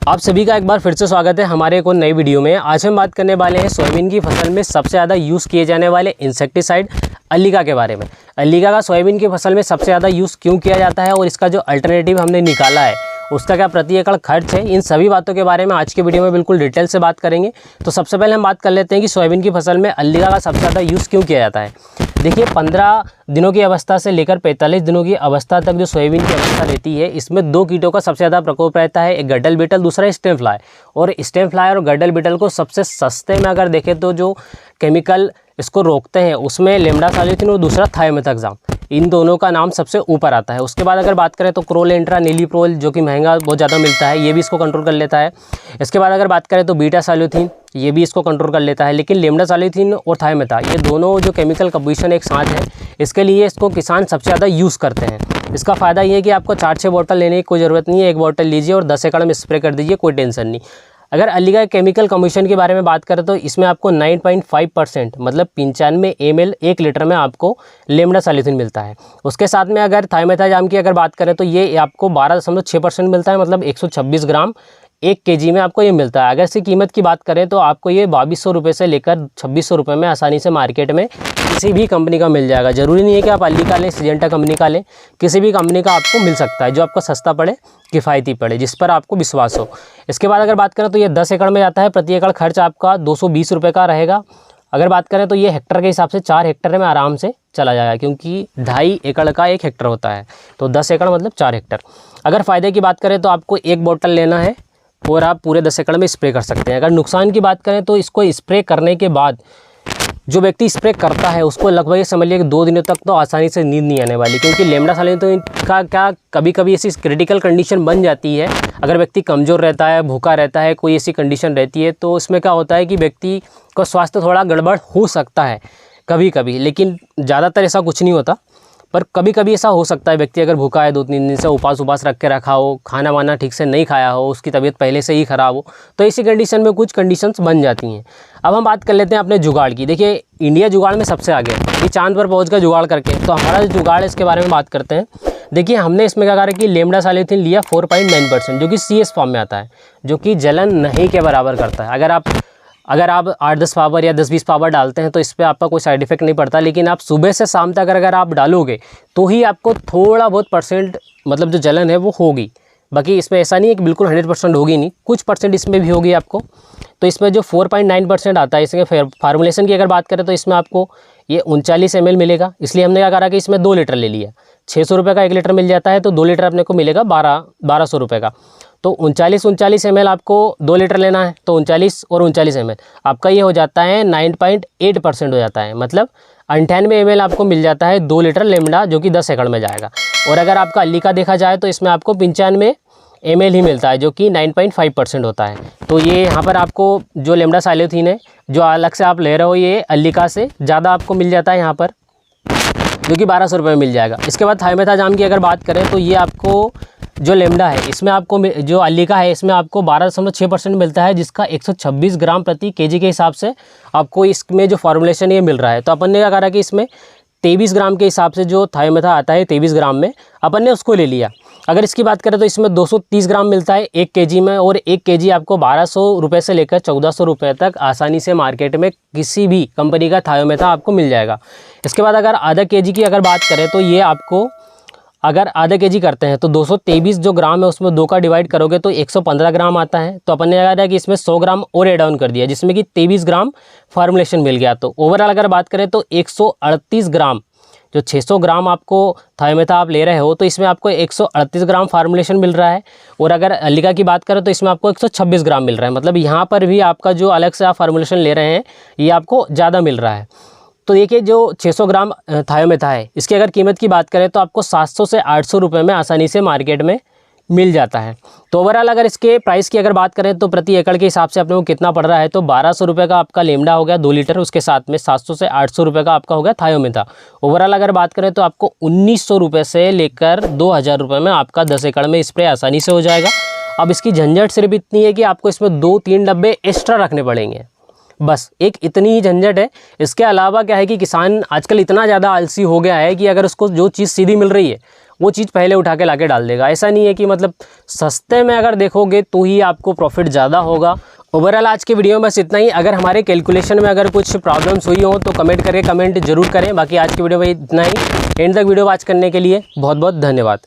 आप सभी का एक बार फिर से स्वागत है हमारे एक और नई वीडियो में। आज हम बात करने वाले हैं सोयाबीन की फसल में सबसे ज़्यादा यूज़ किए जाने वाले इंसेक्टिसाइड अल्लिका के बारे में। अल्लिका का सोयाबीन की फसल में सबसे ज़्यादा यूज़ क्यों किया जाता है और इसका जो अल्टरनेटिव हमने निकाला है उसका क्या प्रति एकड़ खर्च है, इन सभी बातों के बारे में आज के वीडियो में बिल्कुल डिटेल से बात करेंगे। तो सबसे पहले हम बात कर लेते हैं कि सोयाबीन की फसल में अल्लिका का सबसे ज़्यादा यूज़ क्यों किया जाता है। देखिए 15 दिनों की अवस्था से लेकर 45 दिनों की अवस्था तक जो सोयाबीन की अवस्था रहती है इसमें दो कीटों का सबसे ज़्यादा प्रकोप रहता है, एक गड्डल बीटल, दूसरा स्टेम फ्लाई। और स्टेम फ्लाई और गड्डल बीटल को सबसे सस्ते में अगर देखें तो जो केमिकल इसको रोकते हैं उसमें लेमडासालिथिन और दूसरा थायोमेथाक्साम, इन दोनों का नाम सबसे ऊपर आता है। उसके बाद अगर बात करें तो क्रोलेंट्रा नीलीप्रोल जो कि महंगा बहुत ज़्यादा मिलता है, ये भी इसको कंट्रोल कर लेता है। इसके बाद अगर बात करें तो बीटा-साल्यूथिन, ये भी इसको कंट्रोल कर लेता है। लेकिन लेमडासालिथिन और थायोमेथा ये दोनों जो केमिकल कंपोजिशन एक साथ है, इसके लिए इसको किसान सबसे ज़्यादा यूज़ करते हैं। इसका फ़ायदा ये है कि आपको 4-6 बॉटल लेने की कोई ज़रूरत नहीं है, एक बॉटल लीजिए और 10 एकड़ में स्प्रे कर दीजिए, कोई टेंशन नहीं। अगर अल्लिका केमिकल कमीशन के बारे में बात करें तो इसमें आपको 9.5% मतलब 95 ml 1 लीटर में आपको लेमडासालिथिन मिलता है। उसके साथ में अगर थायोमेथाक्साम की अगर बात करें तो ये आपको 12.6% मिलता है, मतलब 126 ग्राम 1 kg में आपको ये मिलता है। अगर इसकी कीमत की बात करें तो आपको ये 2200 रुपये से लेकर 2600 रुपये में आसानी से मार्केट में किसी भी कंपनी का मिल जाएगा। ज़रूरी नहीं है कि आप अल्लिका लें, सिजेंटा कंपनी का लें, किसी भी कंपनी का आपको मिल सकता है जो आपको सस्ता पड़े, किफ़ायती पड़े, जिस पर आपको विश्वास हो। इसके बाद अगर बात करें तो ये 10 एकड़ में जाता है, प्रति एकड़ खर्च आपका 220 रुपये का रहेगा। अगर बात करें तो ये हेक्टर के हिसाब से 4 हेक्टर में आराम से चला जाएगा, क्योंकि 2.5 एकड़ का 1 हेक्टर होता है, तो 10 एकड़ मतलब 4 हेक्टर। अगर फ़ायदे की बात करें तो आपको 1 बोतल लेना है और आप पूरे 10 एकड़ में स्प्रे कर सकते हैं। अगर नुकसान की बात करें तो इसको स्प्रे करने के बाद जो व्यक्ति स्प्रे करता है उसको लगभग ये समझ लिया कि 2 दिनों तक तो आसानी से नींद नहीं आने वाली, क्योंकि लेमडासालिथिन का क्या कभी कभी ऐसी क्रिटिकल कंडीशन बन जाती है। अगर व्यक्ति कमज़ोर रहता है, भूखा रहता है, कोई ऐसी कंडीशन रहती है तो इसमें क्या होता है कि व्यक्ति का स्वास्थ्य थोड़ा गड़बड़ हो सकता है कभी कभी, लेकिन ज़्यादातर ऐसा कुछ नहीं होता, पर कभी कभी ऐसा हो सकता है। व्यक्ति अगर भूखा है, 2-3 दिन से उपास रख के रखा हो, खाना वाना ठीक से नहीं खाया हो, उसकी तबीयत पहले से ही ख़राब हो, तो इसी कंडीशन में कुछ कंडीशंस बन जाती हैं। अब हम बात कर लेते हैं अपने जुगाड़ की। देखिए इंडिया जुगाड़ में सबसे आगे है, ये चांद पर पहुँच कर जुगाड़ करके, तो हमारा जो जुगाड़ है इसके बारे में बात करते हैं। देखिए हमने इसमें क्या करा कि लेमडासालिथिन लिया 4.9% जो कि CS फॉर्म में आता है, जो कि जलन नहीं के बराबर करता है। अगर आप 8-10 पावर या 10-20 पावर डालते हैं तो इस पर आपका कोई साइड इफेक्ट नहीं पड़ता, लेकिन आप सुबह से शाम तक अगर आप डालोगे तो ही आपको थोड़ा बहुत परसेंट मतलब जो जलन है वो होगी। बाकी इसमें ऐसा नहीं है कि बिल्कुल 100% होगी नहीं, कुछ परसेंट इसमें भी होगी आपको। तो इसमें जो 4.9% आता है, इसके फार्मूलेशन की अगर बात करें तो इसमें आपको ये 39 ml मिलेगा। इसलिए हमने क्या करा कि इसमें 2 लीटर ले लिया। 600 रुपये का 1 लीटर मिल जाता है, तो 2 लीटर अपने को मिलेगा 1200 रुपये का। तो 39 ml आपको 2 लीटर लेना है, तो 39 और 39 ml आपका ये हो जाता है 9.8% हो जाता है, मतलब 98 ml आपको मिल जाता है 2 लीटर लेमडा, जो कि 10 एकड़ में जाएगा। और अगर आपका अल्लिका देखा जाए तो इसमें आपको 95 ml ही मिलता है, जो कि 9.5% होता है। तो ये यहाँ पर आपको जो लेमडासालिथिन है जो अलग से आप ले रहे हो, ये अल्लिका से ज़्यादा आपको मिल जाता है यहाँ पर, जो कि 1200 रुपये में मिल जाएगा। इसके बाद थायोमेथाक्साम की अगर बात करें तो ये आपको जो लेमडा है इसमें आपको जो अल्लिका है इसमें आपको 12.6% मिलता है, जिसका 126 ग्राम प्रति kg के हिसाब से आपको इसमें जो फार्मूलेशन ये मिल रहा है। तो अपन ने क्या करा कि इसमें 23 ग्राम के हिसाब से जो थायोमेथा आता है 23 ग्राम में अपन ने उसको ले लिया। अगर इसकी बात करें तो इसमें 230 ग्राम मिलता है 1 kg में, और 1 kg आपको 1200 रुपये से लेकर 1400 रुपये तक आसानी से मार्केट में किसी भी कंपनी का थायोमेथा आपको मिल जाएगा। इसके बाद अगर आधा kg की अगर बात करें तो ये आपको अगर आधा kg करते हैं तो 223 जो ग्राम है उसमें 2 का डिवाइड करोगे तो 115 ग्राम आता है। तो अपन ने कहा था कि इसमें 100 ग्राम और एड ऑन कर दिया, जिसमें कि 23 ग्राम फार्मूलेशन मिल गया। तो ओवरऑल अगर बात करें तो 138 ग्राम, जो 600 ग्राम आपको थायोमेथा आप ले रहे हो तो इसमें आपको 138 ग्राम फार्मूलेशन मिल रहा है। और अगर अल्लिका की बात करें तो इसमें आपको 126 ग्राम मिल रहा है, मतलब यहाँ पर भी आपका जो अलग से आप फार्मूलेशन ले रहे हैं ये आपको ज़्यादा मिल रहा है। तो देखिए जो 600 ग्राम थायोमेथा है इसकी अगर कीमत की बात करें तो आपको 700 से 800 रुपये में आसानी से मार्केट में मिल जाता है। तो ओवरऑल अगर इसके प्राइस की अगर बात करें तो प्रति एकड़ के हिसाब से अपने को कितना पड़ रहा है, तो 1200 रुपये का आपका लेमडा हो गया 2 लीटर, उसके साथ में 700 से 800 रुपये का आपका हो गया थायोमेथा। ओवरऑल अगर बात करें तो आपको 1900 रुपये से लेकर 2000 रुपये में आपका 10 एकड़ में स्प्रे आसानी से हो जाएगा। अब इसकी झंझट सिर्फ इतनी है कि आपको इसमें 2-3 डब्बे एक्स्ट्रा रखने पड़ेंगे, बस एक इतनी ही झंझट है। इसके अलावा क्या है कि किसान आजकल इतना ज़्यादा आलसी हो गया है कि अगर उसको जो चीज़ सीधी मिल रही है वो चीज़ पहले उठा के लाके डाल देगा। ऐसा नहीं है कि मतलब सस्ते में अगर देखोगे तो ही आपको प्रॉफिट ज़्यादा होगा। ओवरऑल आज के वीडियो में बस इतना ही। अगर हमारे कैलकुलेशन में अगर कुछ प्रॉब्लम्स हुई हो तो कमेंट करके कमेंट जरूर करें। बाकी आज की वीडियो में इतना ही। एंड तक वीडियो वॉच करने के लिए बहुत बहुत धन्यवाद।